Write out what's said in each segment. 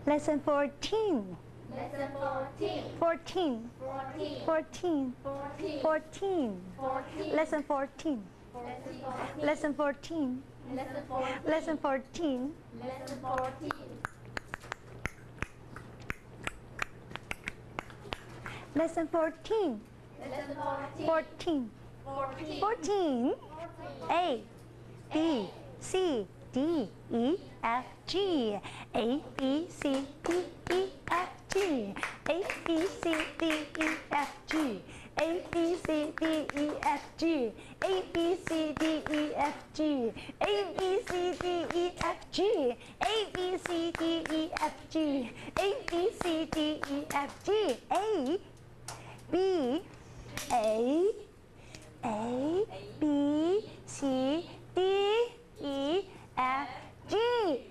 Lesson 14. Lesson 14. 14. 14. 14. 14. 14. 14. Lesson 14. Lesson 14. Lesson 14. Lesson 14. Lesson 14. Lesson 14. Lesson 14. Lesson 14. 14. 14. 14. A, B, C, D, E, F, G. A, B, C, D, E, F, G. A, B, C, D, E, F, G. A, B, C, D, E, F, G. A, B, C, D, E, F, G. A, B, C, D, E, F, G. A, B, C, D, E, F, G. A, B, C, D, E, F, G. A, B, A, B, C, D, E, F, G.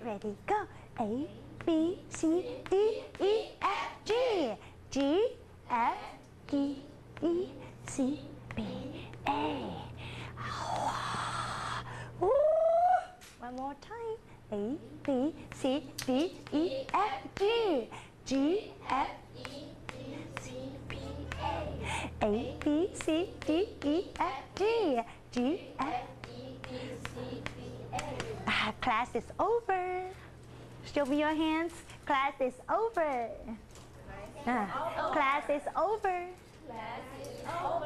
Ready, go. A, B, C, D, E, F, G. G, F, D, E, C, B, A. Woo! One more time. A, B, C, D, E, F, G. G, F, A, B, C, D, E, F, G. G, F. Class is over. Show me your hands. Class is over. Class is over.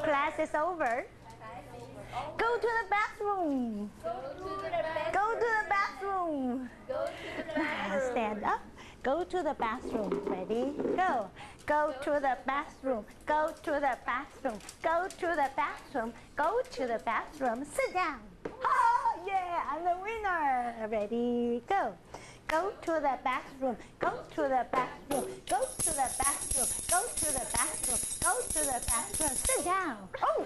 Class is over. Go to the bathroom. Go to the bathroom. Stand up. Go to the bathroom. Ready? Go. Go to the bathroom. Go to the bathroom. Go to the bathroom. Go to the bathroom. Sit down. Oh, yeah, I'm the winner. Ready? Go. Go to the bathroom. Go to the bathroom. Go to the bathroom. Go to the bathroom. Go to the bathroom. Sit down. Oh,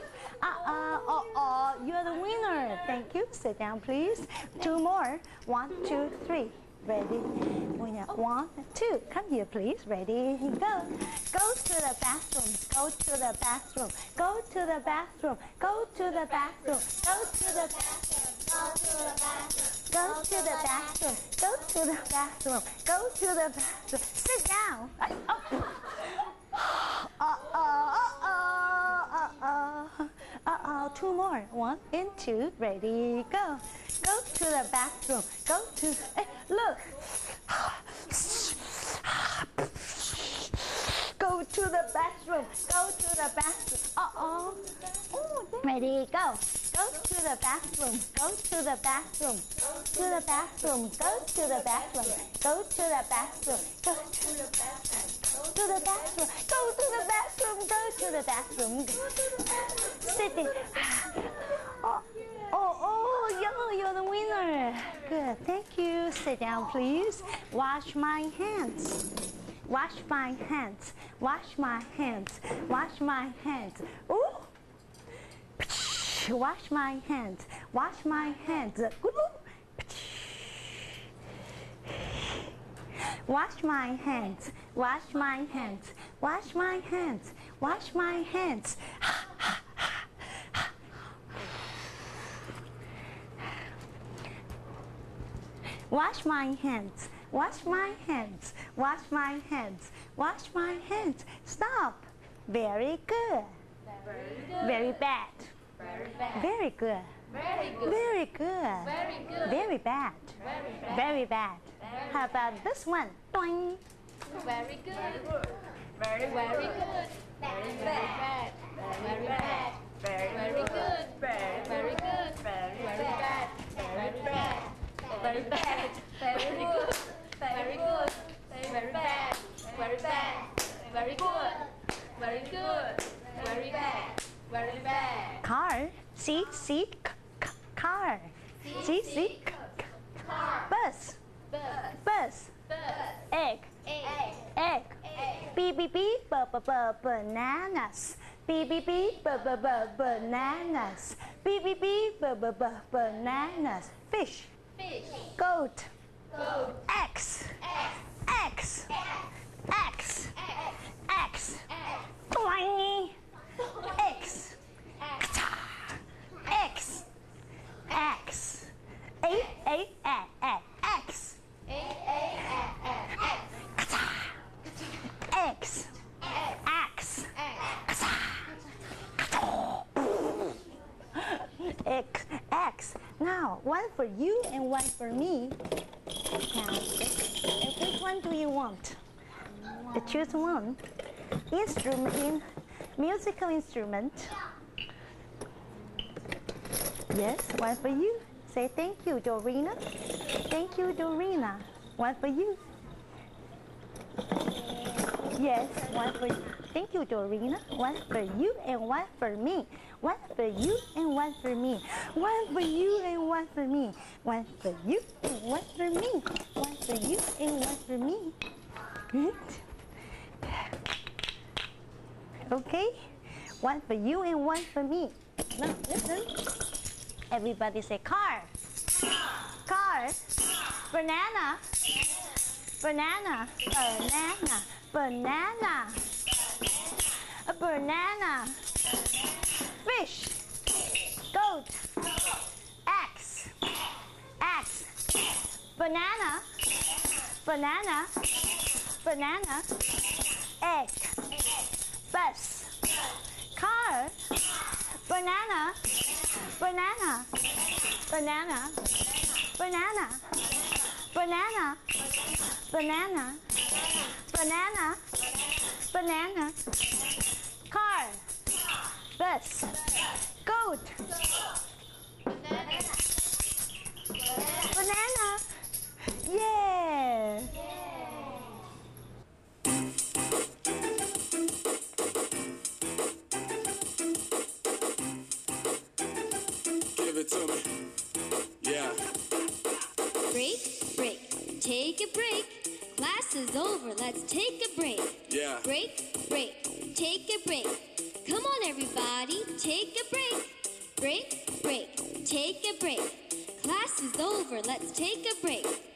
you're the winner. Thank you. Sit down, please. Two more. 1, 2, 3. Ready? 1, 2. Come here, please. Ready? Go. Go to the bathroom. Go to the bathroom. Go to the bathroom. Go to the bathroom. Go to the bathroom. Go to the bathroom. Go to the bathroom. Go to the bathroom. Sit down. Two more. 1 and 2. Ready? Go. Go to the bathroom. Go to. Hey, look. Go to the bathroom. Go to the bathroom. Ready? Go. Go to the bathroom. Go to the bathroom. To the bathroom. Go to the bathroom. Go to the bathroom. Go to the bathroom. To the bathroom. Go to the bathroom. Go to the bathroom. Sit in. You're the winner. Good. Thank you. Sit down, please. Wash my hands. Wash my hands. Wash my hands. Wash my hands. Ooh. Wash my hands. Wash my hands. Wash my hands. Wash my hands. Wash my hands. Wash my hands. Wash my hands. Wash my hands. Wash my hands. Wash my hands. Stop. Very good. Very bad. Very good. Very good. Very bad. Very bad. How about this one? Doing. Very good. Very good. Very bad. Very bad. Very good. Very good. Very bad. Very bad. Very bad. Very good. Very good. Very bad. Very bad. Very good. Very good. Very bad. Very bad. Car. See, car. See, bus. Bus. Egg. Egg. B, bananas. B, bananas. B, bananas. Fish. Goat. X. X. X. X. Twingy. X. X. X. A, X. for you and one for me. And which one do you want? Choose one. Instrument, musical instrument. Yes, one for you. Say thank you, Dorina. Thank you, Dorina. One for you. Yes, one for you. Thank you, Dorina. One for you and one for me. One for you and one for me. One for you and one for me. One for you and one for me. One for you and one for me. Good. Okay? One for you and one for me. Now listen. Everybody say car. Car. Banana. Banana. Banana. Banana. A banana. Fish. Goat. Axe. Axe. Banana. Banana. Banana. Egg. Bus. Car. Banana. Banana. Banana. Banana. Banana. Banana. Banana. Banana. Car. Bus. Goat. Banana. Yeah. Give it to me. Yeah. Break, break, take a break. Class is over, let's take a break. Yeah. Break, break, take a break. Come on everybody, take a break. Break, break, take a break. Class is over, let's take a break.